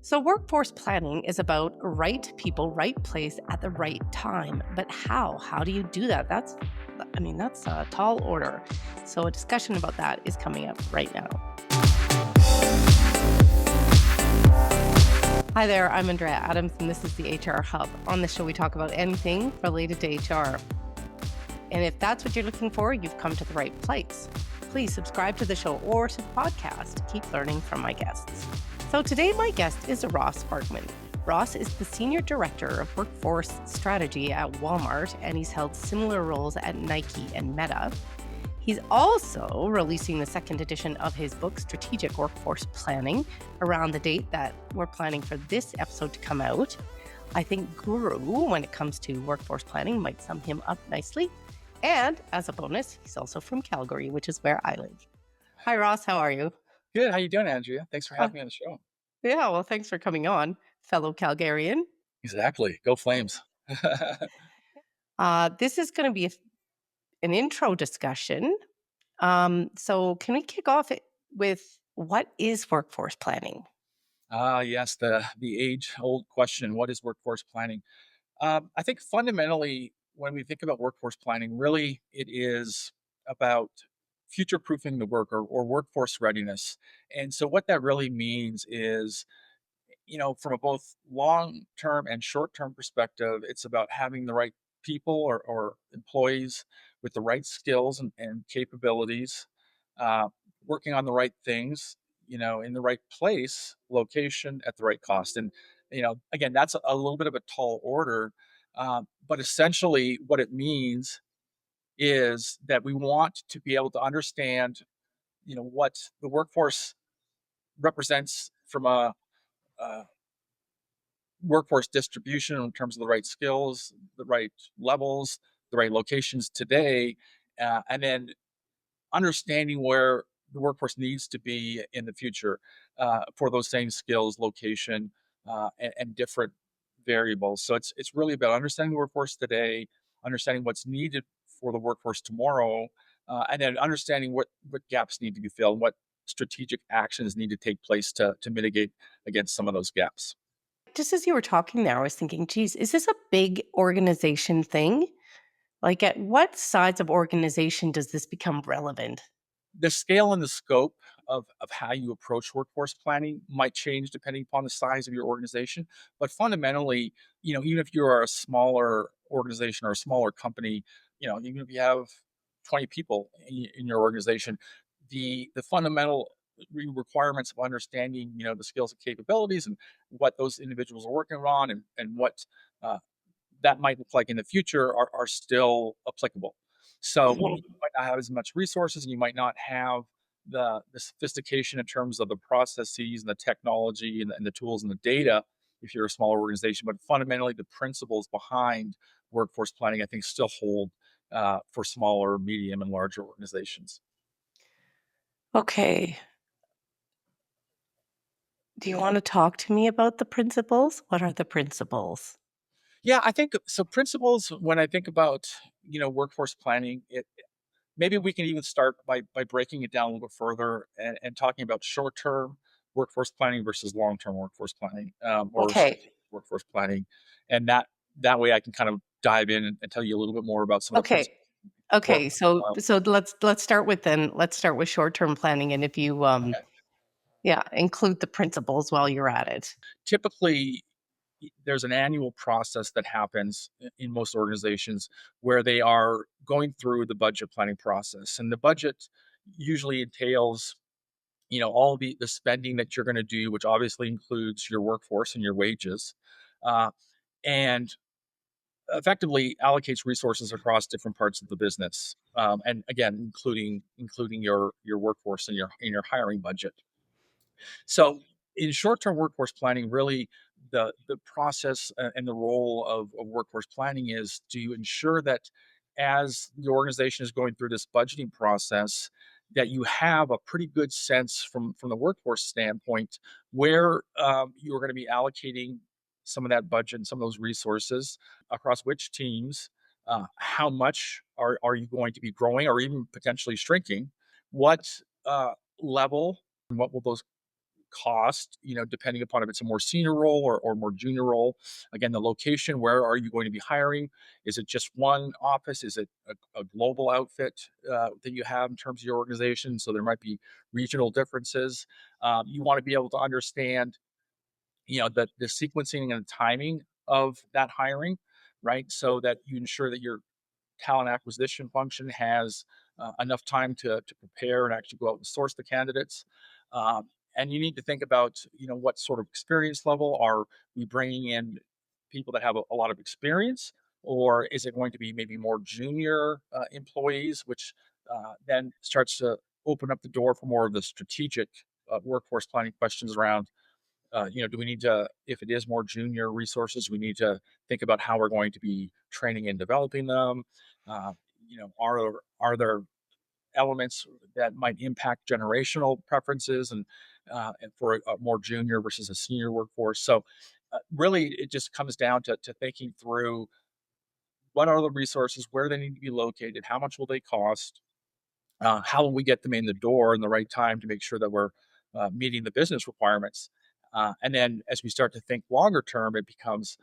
So, workforce planning is about right people, right place at the right time. But how? How do you do that? That's a tall order. So, a discussion about that is coming up right now. Hi there, I'm Andrea Adams, and this is the HR Hub. On this show, we talk about anything related to HR. And if that's what you're looking for, you've come to the right place. Please subscribe to the show or to the podcast to keep learning from my guests. So today, my guest is Ross Sparkman. Ross is the Senior Director of Workforce Strategy at Walmart, and he's held similar roles at Nike and Meta. He's also releasing the second edition of his book, Strategic Workforce Planning, around the date that we're planning for this episode to come out. I think guru, when it comes to workforce planning, might sum him up nicely. And as a bonus, he's also from Calgary, which is where I live. Hi, Ross. How are you? Good. How you doing, Andrea? Thanks for Uh, having me on the show. yeah, well, thanks for coming on, fellow Calgarian. Exactly. Go Flames. This is going to be an intro discussion. So can we kick off it with what is workforce planning? Yes, the age-old question, what is workforce planning? I think fundamentally, when we think about workforce planning, really it is about future-proofing the work or workforce readiness. And so what that really means is, from a both long-term and short-term perspective, it's about having the right people or employees with the right skills and capabilities, uh, working on the right things, in the right place, location, at the right cost. And, again, that's a little bit of a tall order. But essentially, what it means is that we want to be able to understand, what the workforce represents from a workforce distribution in terms of the right skills, the right levels, the right locations today, and then understanding where the workforce needs to be in the future for those same skills, location, and different variables. So it's really about understanding the workforce today, understanding what's needed for the workforce tomorrow, and then understanding what gaps need to be filled, what strategic actions need to take place to mitigate against some of those gaps. Just as you were talking there, I was thinking, geez, is this a big organization thing? Like, at what size of organization does this become relevant? The scale and the scope of how you approach workforce planning might change depending upon the size of your organization. But fundamentally, even if you're a smaller organization or a smaller company, even if you have 20 people in your organization, the fundamental requirements of understanding, the skills and capabilities and what those individuals are working on and what uh, that might look like in the future are still applicable. So Mhm. you might not have as much resources and you might not have the sophistication in terms of the processes and the technology and the tools and the data if you're a smaller organization. But fundamentally, the principles behind workforce planning, I think, still hold for smaller, medium, and larger organizations. Okay. Do you want to talk to me about the principles? What are the principles? Yeah, I think so. Principles, when I think about workforce planning, maybe we can even start by breaking it down a little bit further and talking about short-term workforce planning versus long-term workforce planning, or Okay. strategic workforce planning, and that way I can kind of dive in and tell you a little bit more about some of the Okay. principles. Okay. Workforce So style. so let's start with short-term planning, and if you Okay. yeah, include the principles while you're at it. Typically, there's an annual process that happens in most organizations where they are going through the budget planning process, and the budget usually entails all the spending that you're going to do, which obviously includes your workforce and your wages, uh, and effectively allocates resources across different parts of the business, and again including your workforce and your hiring budget. So in short-term workforce planning, really the process and the role of workforce planning is to ensure that as the organization is going through this budgeting process, that you have a pretty good sense from the workforce standpoint where you are going to be allocating some of that budget and some of those resources across which teams. How much are you going to be growing or even potentially shrinking? What level and what will those cost, depending upon if it's a more senior role or more junior role. Again, the location, where are you going to be hiring? Is it just one office? Is it a global outfit that you have in terms of your organization? So there might be regional differences. You want to be able to understand, the sequencing and the timing of that hiring, right? So that you ensure that your talent acquisition function has enough time to prepare and actually go out and source the candidates. And you need to think about, what sort of experience level are we bringing in people that have a lot of experience, or is it going to be maybe more junior employees, which then starts to open up the door for more of the strategic workforce planning questions around do we need to, if it is more junior resources, we need to think about how we're going to be training and developing them. Uh, are there elements that might impact generational preferences and for a more junior versus a senior workforce? So really, it just comes down to thinking through what are the resources, where they need to be located, how much will they cost, how will we get them in the door in the right time to make sure that we're meeting the business requirements? And then as we start to think longer term, it becomes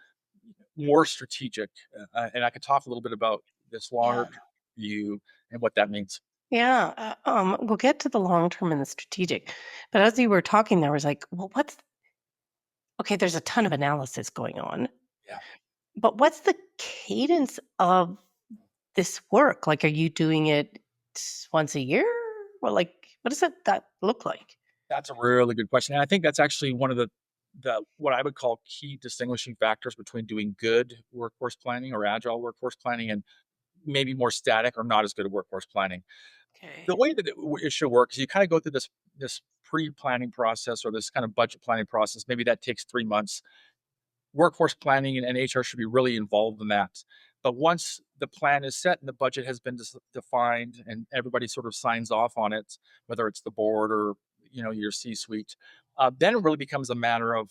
more strategic. And I could talk a little bit about this longer Yeah. term view and what that means. Yeah. We'll get to the long term and the strategic. But as you were talking there, I was like, well, okay, there's a ton of analysis going on, Yeah, but what's the cadence of this work? Like, are you doing it once a year? Or like, what does that look like? that's a really good question. And I think that's actually one of the what I would call key distinguishing factors between doing good workforce planning or agile workforce planning and maybe more static or not as good at workforce planning. Okay. The way that it should work is you kind of go through this pre-planning process or this kind of budget planning process. Maybe that takes 3 months. Workforce planning and HR should be really involved in that. But once the plan is set and the budget has been defined and everybody sort of signs off on it, whether it's the board or your C-suite, then it really becomes a matter of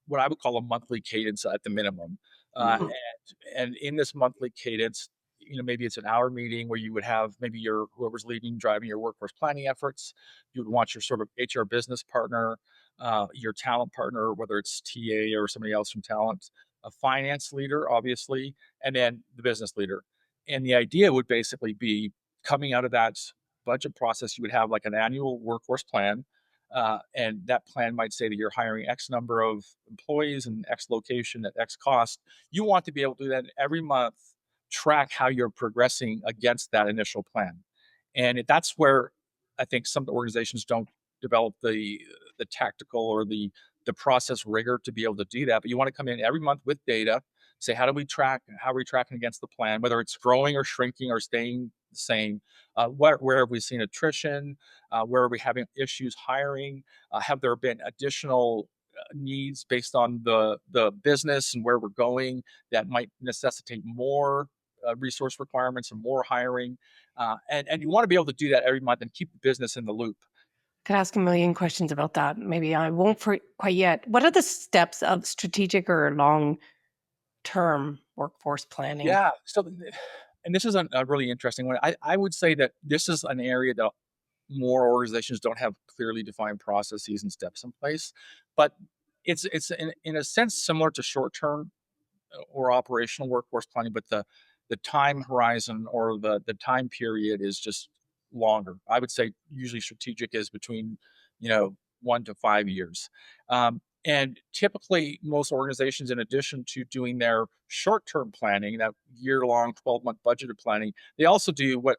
what I would call a monthly cadence at the minimum. Mhm. And in this monthly cadence, maybe it's an hour meeting where you would have maybe your whoever's leading driving your workforce planning efforts. You would want your sort of HR business partner, your talent partner, whether it's TA or somebody else from talent, a finance leader, obviously, and then the business leader. And the idea would basically be coming out of that budget process, you would have like an annual workforce plan. And that plan might say that you're hiring X number of employees in X location at X cost. You want to be able to do that every month, track how you're progressing against that initial plan. And that's where I think some organizations don't develop the tactical or the process rigor to be able to do that. But you want to come in every month with data, say how do we track, how are we tracking against the plan, whether it's growing or shrinking or staying the same. Where have we seen attrition? Where are we having issues hiring? Have there been additional needs based on the business and where we're going that might necessitate more resource requirements and more hiring? And you want to be able to do that every month and keep the business in the loop. Could ask a million questions about that. Maybe I won't for quite yet. What are the steps of strategic or long term workforce planning? Yeah. So, and this is a really interesting one. I would say that this is an area that more organizations don't have clearly defined processes and steps in place, but it's in a sense similar to short term or operational workforce planning, but the time horizon or the time period is just longer. I would say usually strategic is between 1 to 5 years, and typically most organizations, in addition to doing their short term planning, that year long 12-month budgeted planning, they also do what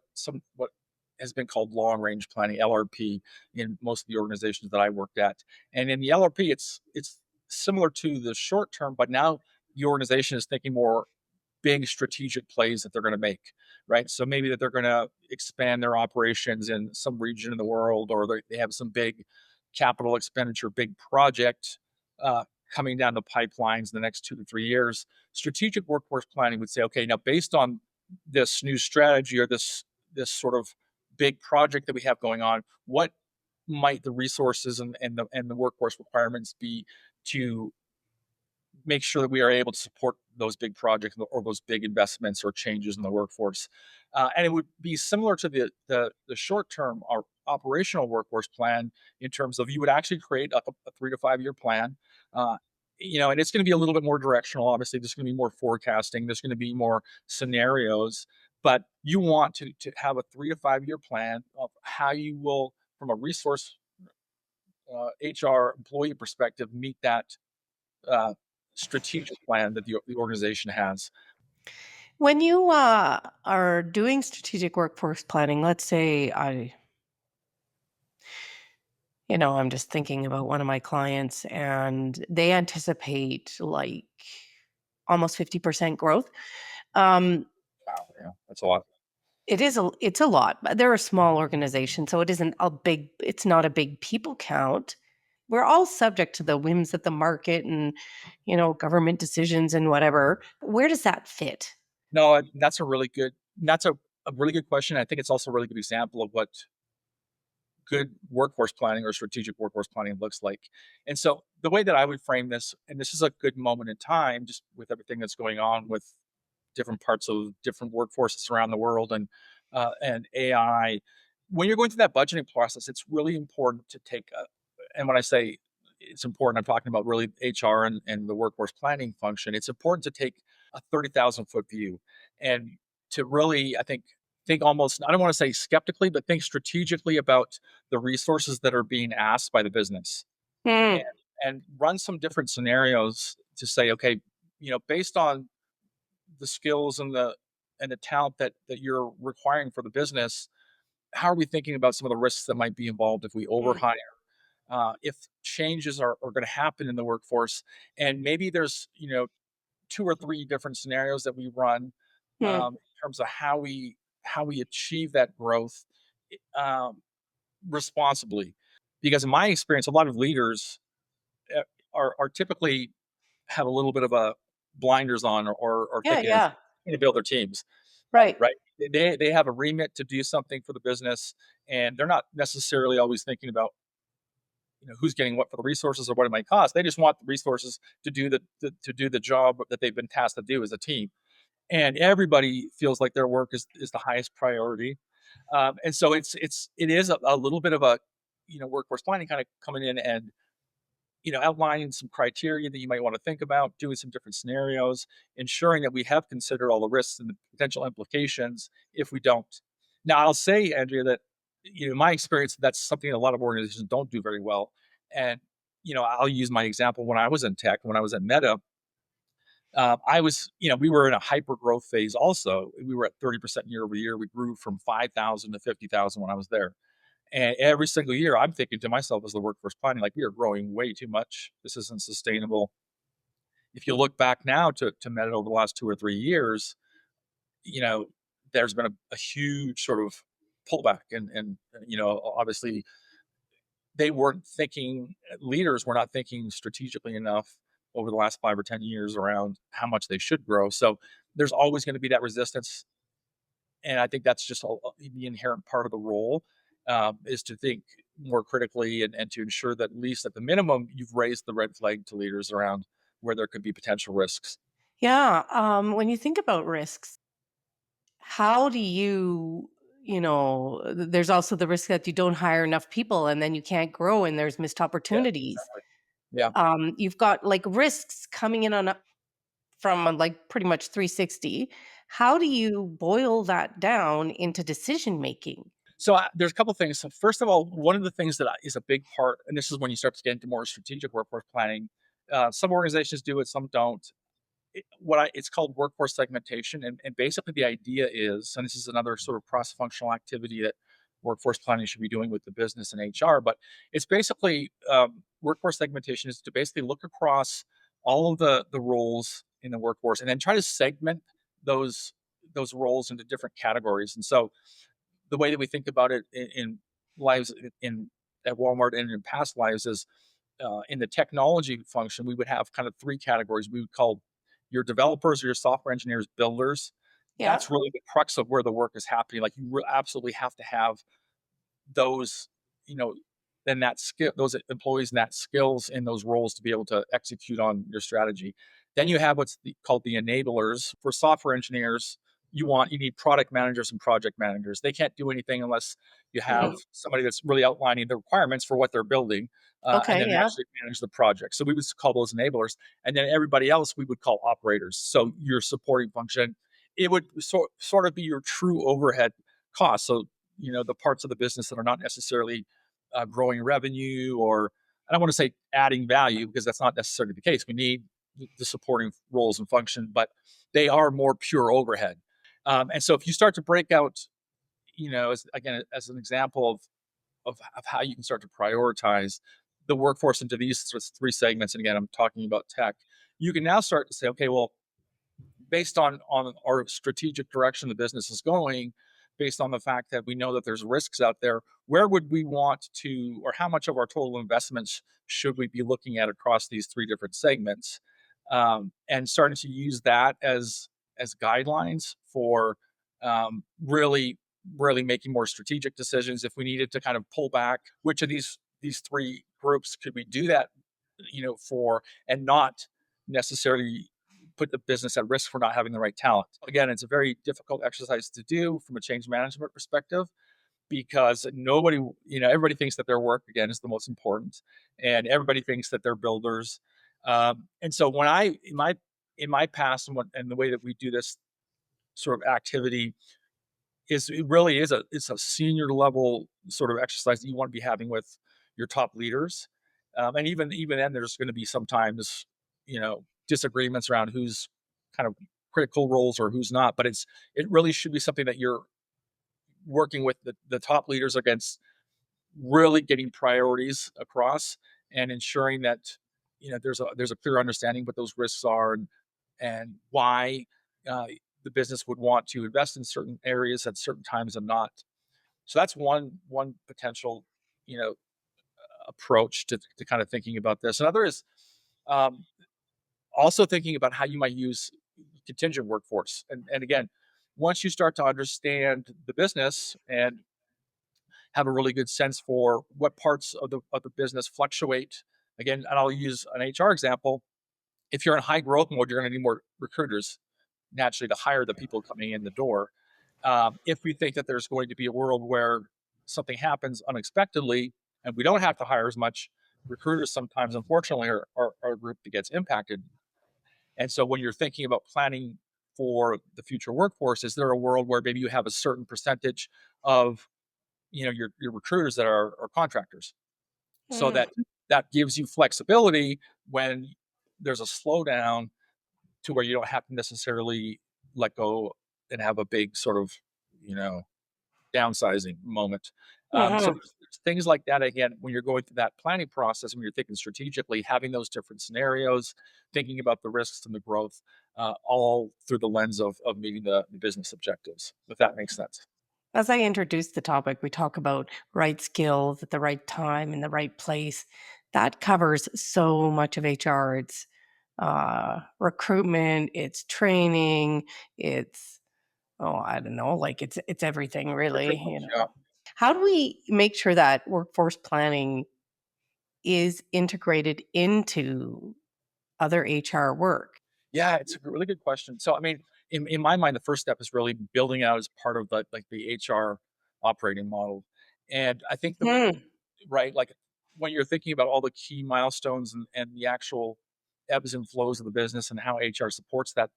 has been called long range planning (LRP) in most of the organizations that I worked at. And in the LRP, it's similar to the short term, but now the organization is thinking more big strategic plays that they're going to make, right? So maybe that they're going to expand their operations in some region in the world, or they have some big capital expenditure, big project uh, coming down the pipelines in the next 2 to 3 years. Strategic workforce planning would say, okay, now based on this new strategy or this sort of big project that we have going on, what might the resources and the workforce requirements be to make sure that we are able to support those big projects or those big investments or changes in the workforce. And it would be similar to the short term or operational workforce plan in terms of you would actually create a 3 to 5 year plan. Uh, and it's going to be a little bit more directional. Obviously, there's going to be more forecasting. There's going to be more scenarios, but you want to have a 3 to 5 year plan of how you will, from a resource HR employee perspective, meet that uh, strategic plan that the organization has. When you are doing strategic workforce planning, let's say I'm just thinking about one of my clients and they anticipate like almost 50% growth. Um, Wow, yeah, that's a lot. it's a lot, but they're a small organization, so it's not a big people count. We're all subject to the whims of the market and, government decisions and whatever. Where does that fit? No, that's a really good question. I think it's also a really good example of what good workforce planning or strategic workforce planning looks like. And so the way that I would frame this, and this is a good moment in time, just with everything that's going on with different parts of different workforces around the world and AI. When you're going through that budgeting process, it's really important to take a, and when I say it's important, I'm talking about really HR and the workforce planning function. It's important to take a 30,000 foot view and to really, I think almost, I don't want to say skeptically, but think strategically about the resources that are being asked by the business and Hmm. run some different scenarios to say, okay, based on the skills and the talent that you're requiring for the business, how are we thinking about some of the risks that might be involved if we Hmm. overhire? If changes are going to happen in the workforce, and maybe there's 2 or 3 different scenarios that we run Hmm. in terms of how we achieve that growth um, responsibly. Because in my experience, a lot of leaders uh, are typically have a little bit of a blinders on or Yeah, thinking is yeah. to build their teams, Right. right? They have a remit to do something for the business, and they're not necessarily always thinking about who's getting what for the resources or what it might cost. They just want the resources to do the job that they've been tasked to do as a team, and everybody feels like their work is the highest priority. And so it is a little bit of a workforce planning kind of coming in and outlining some criteria that you might want to think about, doing some different scenarios, ensuring that we have considered all the risks and the potential implications if we don't. Now, I'll say, Andrea, that in my experience, that's something a lot of organizations don't do very well. And I'll use my example when I was in tech, when I was at Meta. We were in a hyper growth phase. Also, we were at 30% year over year. We grew from 5,000 to 50,000 when I was there. And every single year, I'm thinking to myself as the workforce planning, like, we are growing way too much. This isn't sustainable. If you look back now to Meta over the last 2 or 3 years, you know, there's been a huge sort of pullback. And obviously, leaders were not thinking strategically enough over the last 5 or 10 years around how much they should grow. So there's always going to be that resistance, and I think that's just the inherent part of the role, is to think more critically and to ensure that at least at the minimum you've raised the red flag to leaders around where there could be potential risks. Yeah. When you think about risks, how do there's also the risk that you don't hire enough people and then you can't grow and there's missed Yeah, opportunities. exactly. Yeah. You've got like risks coming in from like pretty much 360. How do you boil that down into decision making? So there's a couple things. So first of all, one of the things that is a big part, and this is when you start to get into more strategic workforce planning. Some organizations do it, some don't. It's called workforce segmentation, and basically the idea is, and this is another sort of cross-functional activity that workforce planning should be doing with the business and HR, but it's basically workforce segmentation is to basically look across all of the roles in the workforce and then try to segment those those roles into different categories. And so the way that we think about it in lives in at Walmart and in past lives is in the technology function, we would have kind of 3 categories. We would call your developers or your software engineers builders. Yeah. That's really the crux of where the work is happening. Like absolutely have to have those, you know, those employees and that skills in those roles to be able to execute on your strategy. Then you have called the enablers. For software engineers, you need product managers and project managers. They can't do anything unless you have Mm. somebody that's really outlining the requirements for what they're building, and Okay, then yeah. actually manage the project. So we would call those enablers, and then everybody else we would call operators. So your supporting function, it would sort of be your true overhead costs. So the parts of the business that are not necessarily growing revenue, or I don't want to say adding value because that's not necessarily the case. We need the supporting roles and function, but they are more pure overhead. And so if you start to break out, as again as an example of how you can start to prioritize the workforce into these three segments, and again I'm talking about tech, you can now start to say, okay, well, based on our strategic direction the business is going, based on the fact that we know that there's risks out there, where would we want to, or how much of our total investments should we be looking at across these three different segments, and starting to use that as guidelines for really making more strategic decisions. If we needed to kind of pull back, which of these three groups could we do that, for, and not necessarily put the business at risk for not having the right talent. Again, it's a very difficult exercise to do from a change management perspective because everybody thinks that their work again is the most important, and everybody thinks that they're builders. And so when I in my past and the way that we do this sort of activity is it really is it's a senior level sort of exercise that you want to be having with your top leaders, and even then, there's going to be sometimes disagreements around who's kind of critical roles or who's not. But it really should be something that you're working with the top leaders against, really getting priorities across and ensuring that there's a clear understanding what those risks are, and why uh, the business would want to invest in certain areas at certain times and not. So that's one potential, you know, approach to kind of thinking about this. Another is um, also thinking about how you might use contingent workforce. And again, once you start to understand the business and have a really good sense for what parts of the business fluctuate. Again, and I'll use an HR example. If you're in high growth mode, you're going to need more recruiters naturally to hire the people coming in the door. If we think that there's going to be a world where something happens unexpectedly and we don't have to hire as much, recruiters sometimes, unfortunately, are a group that gets impacted. And so when you're thinking about planning for the future workforce, is there a world where maybe you have a certain percentage of your recruiters that are contractors, so Mm. that gives you flexibility when there's a slowdown, to where you don't have to necessarily let go and have a big sort of you know downsizing moment. So Mhm. there's things like that. Again, when you're going through that planning process, when you're thinking strategically, having those different scenarios, thinking about the risks and the growth, all through the lens of meeting the business objectives, if that makes sense. As I introduce the topic, we talk about right skills at the right time in the right place. That covers so much of HR. It's recruitment, it's training, it's I don't know, like it's everything Pretty really. much, yeah. How do we make sure that workforce planning is integrated into other HR work? Yeah, it's a really good question. So, I mean, in my mind, the first step is really building out as part of the HR operating model. And I think Hmm. right, like when you're thinking about all the key milestones and the actual ebbs and flows of the business and how HR supports that,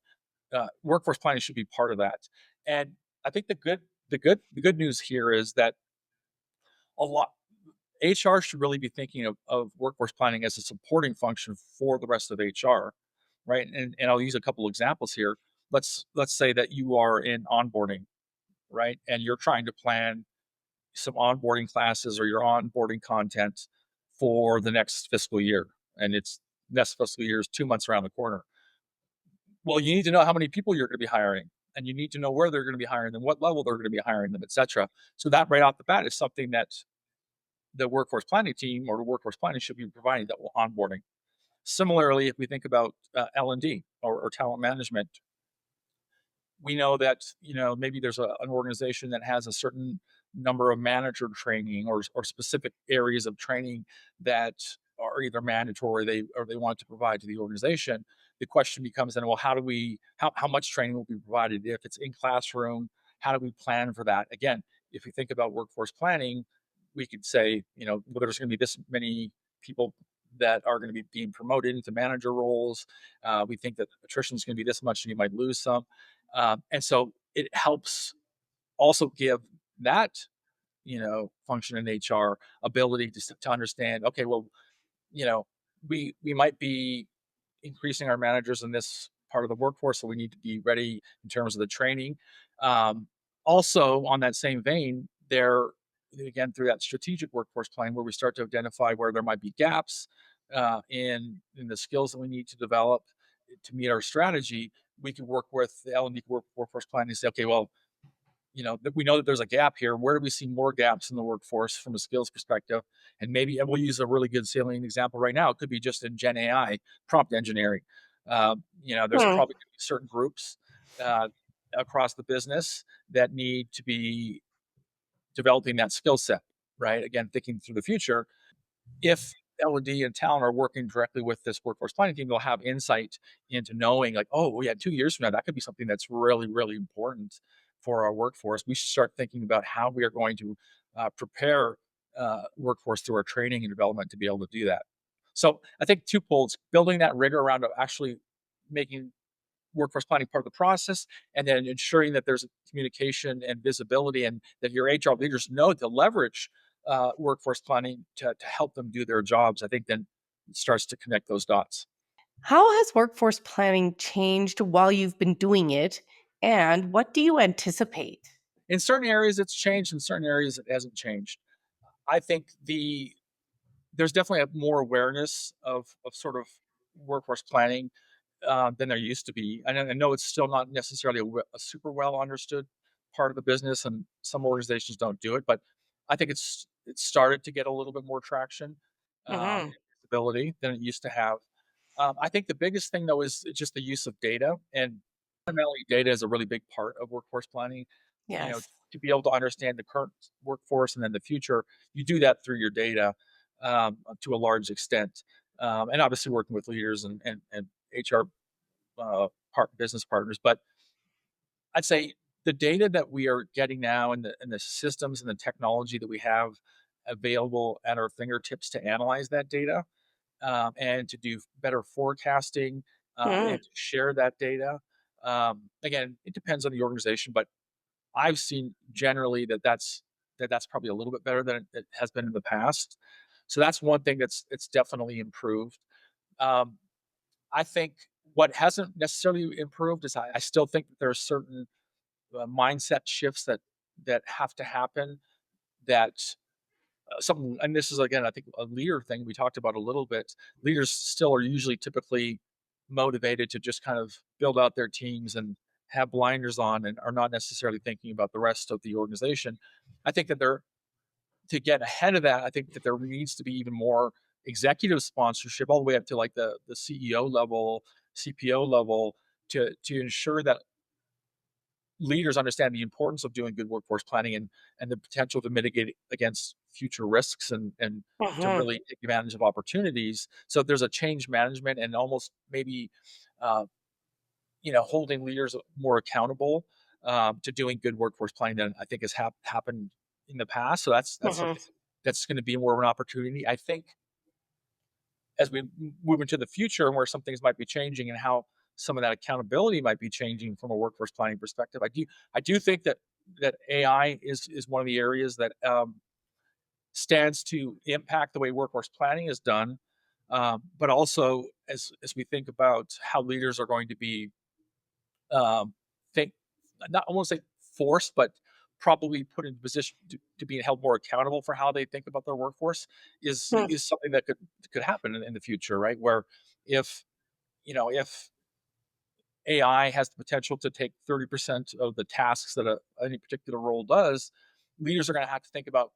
workforce planning should be part of that. And I think the good news here is that a lot HR should really be thinking of workforce planning as a supporting function for the rest of HR, right? And I'll use a couple examples here. Let's say that you are in onboarding, right? And you're trying to plan some onboarding classes or your onboarding content for the next fiscal year. And it's next fiscal year is 2 months around the corner. Well, you need to know how many people you're going to be hiring, and you need to know where they're going to be hiring them, what level they're going to be hiring them, et cetera. So that right off the bat is something that the workforce planning team or the workforce planning should be providing, that onboarding. Similarly, if we think about L&D or talent management, we know that maybe there's an organization that has a certain number of manager training or specific areas of training that are either mandatory they want to provide to the organization. the question becomes then, well, how much training will be provided? If it's in classroom, how do we plan for that? Again, if we think about workforce planning, we could say, well, there's going to be this many people that are going to be being promoted into manager roles. We think that attrition is going to be this much, and you might lose some. And so it helps also give that function in HR ability to understand. Okay, well, you know, we might be increasing our managers in this part of the workforce, so we need to be ready in terms of the training. Um, Also, on that same vein, there again through that strategic workforce plan, where we start to identify where there might be gaps in the skills that we need to develop to meet our strategy. We can work with the L&D workforce plan and say, okay, well, that we know that there's a gap here. Where do we see more gaps in the workforce from a skills perspective? And maybe and we'll use a really good salient example right now. It could be just in Gen AI prompt engineering. There's Hmm. probably gonna be certain groups uh, across the business that need to be developing that skill set, right? Again, thinking through the future, if L&D and talent are working directly with this workforce planning team, they'll have insight into knowing like, oh, well, yeah, 2 years from now, that could be something that's really, really important for our workforce. We should start thinking about how we are going to prepare workforce through our training and development to be able to do that. So I think two poles, building that rigor around actually making workforce planning part of the process, and then ensuring that there's communication and visibility, and that your HR leaders know to leverage workforce planning to help them do their jobs. I think then it starts to connect those dots. How has workforce planning changed while you've been doing it? And what do you anticipate? In certain areas, it's changed. In certain areas, it hasn't changed. I think there's definitely a more awareness of sort of workforce planning than there used to be. I know it's still not necessarily a super well understood part of the business, and some organizations don't do it. But I think it's started to get a little bit more traction Hmm. and visibility than it used to have. I think the biggest thing though is just the use of data, and fundamentally, data is a really big part of workforce planning. Yes. To be able to understand the current workforce and then the future, you do that through your data to a large extent, and obviously working with leaders and HR business partners. But I'd say the data that we are getting now, and the systems and the technology that we have available at our fingertips to analyze that data and to do better forecasting Mm. and to share that data. Again, it depends on the organization, but I've seen generally that's probably a little bit better than it has been in the past. So that's one thing that's it's definitely improved. Um, I think what hasn't necessarily improved is I still think that there are certain mindset shifts that have to happen. That something, and this is again, I think a leader thing we talked about a little bit. Leaders still are usually typically motivated to just kind of build out their teams and have blinders on, and are not necessarily thinking about the rest of the organization. I think that they're to get ahead of that. I think that there needs to be even more executive sponsorship, all the way up to like the CEO level, CPO level, to ensure that leaders understand the importance of doing good workforce planning, and the potential to mitigate against future risks, and to Hmm. really take advantage of opportunities. So there's a change management, and almost maybe uh, holding leaders more accountable to doing good workforce planning than I think has happened in the past. So that's Hmm. something that's going to be more of an opportunity. I think as we move into the future, and where some things might be changing, and how some of that accountability might be changing from a workforce planning perspective. I do think that AI is one of the areas that stands to impact the way workforce planning is done. But also, as we think about how leaders are going to be um, think not, I won't say forced, but probably put in position to be held more accountable for how they think about their workforce, is something that could happen in the future, right? Where if if AI has the potential to take 30% of the tasks that any particular role does, leaders are going to have to think about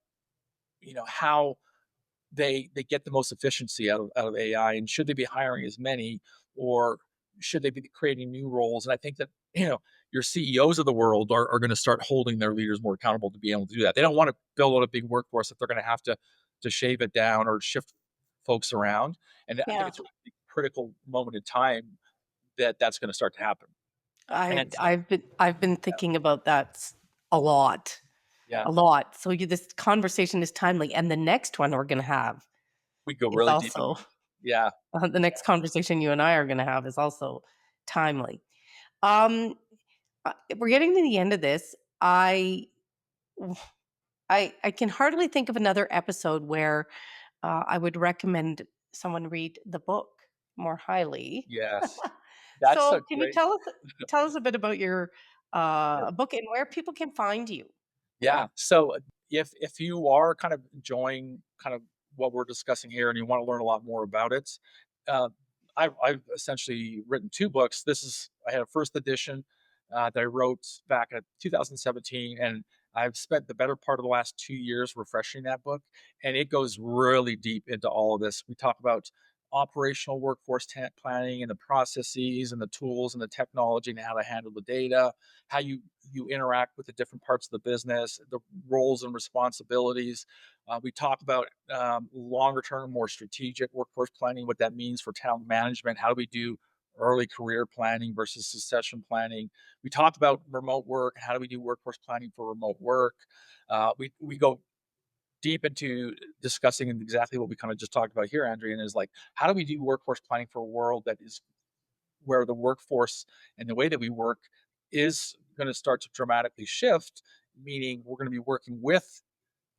how they get the most efficiency out of AI, and should they be hiring as many, or should they be creating new roles? And I think that your CEOs of the world are going to start holding their leaders more accountable to be able to do that. They don't want to build out a big workforce if they're going to have to shave it down or shift folks around. And I think Yeah. it's a really critical moment in time that that's going to start to happen. I And I've been thinking about that a lot, yeah, a lot. So this conversation is timely, and the next one we're going to have we go is really deep in also yeah, the next conversation you and I are going to have is also timely. Um, we're getting to the end of this. I can hardly think of another episode where I would recommend someone read the book more highly. yes. That's a So, can you great tell us a bit about your sure. book and where people can find you? Yeah. So if you are kind of enjoying kind of what we're discussing here and you want to learn a lot more about it, uh, I've essentially written two books. I had a first edition that I wrote back in 2017, and I've spent the better part of the last 2 years refreshing that book, and it goes really deep into all of this. We talk about operational workforce planning and the processes and the tools and the technology and how to handle the data, how you interact with the different parts of the business, the roles and responsibilities. We talk about longer term, more strategic workforce planning, what that means for talent management. How do we do early career planning versus succession planning? We talk about remote work. How do we do workforce planning for remote work? We go deep into discussing exactly what we kind of just talked about here, Andrea, and is like, how do we do workforce planning for a world that is where the workforce and the way that we work is going to start to dramatically shift, meaning we're going to be working with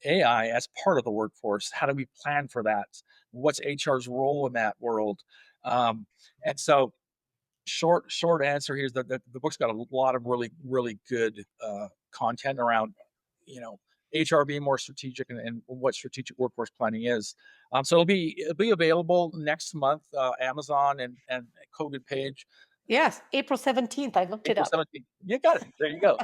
AI as part of the workforce. How do we plan for that? What's HR's role in that world? Um, and so, short answer here is that the book's got a lot of really good content around, you know, HR being more strategic and what strategic workforce planning is. So it'll be available next month, Amazon and Kogan Page. Yes, April 17th. I looked it April up. 17th. You got it. There you go.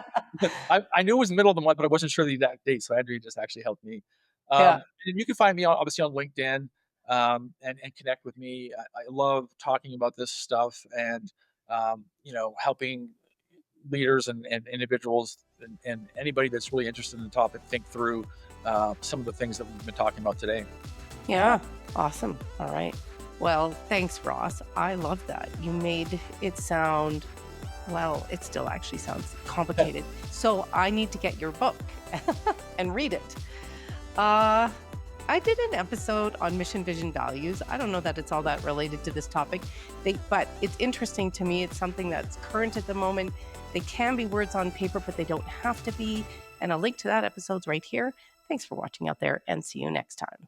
I knew it was the middle of the month, but I wasn't sure the exact date, so Andrea just actually helped me. Yeah. And you can find me obviously on LinkedIn, and connect with me. I love talking about this stuff and, helping leaders and individuals and anybody that's really interested in the topic think through some of the things that we've been talking about today. Yeah. Awesome. All right. Well, thanks, Ross. I love that. You made it sound, well, it still actually sounds complicated. So I need to get your book and read it. Uh, I did an episode on mission, vision, values. I don't know that it's all that related to this topic, but it's interesting to me. It's something that's current at the moment. They can be words on paper, but they don't have to be. And a link to that episode's right here. Thanks for watching out there, and see you next time.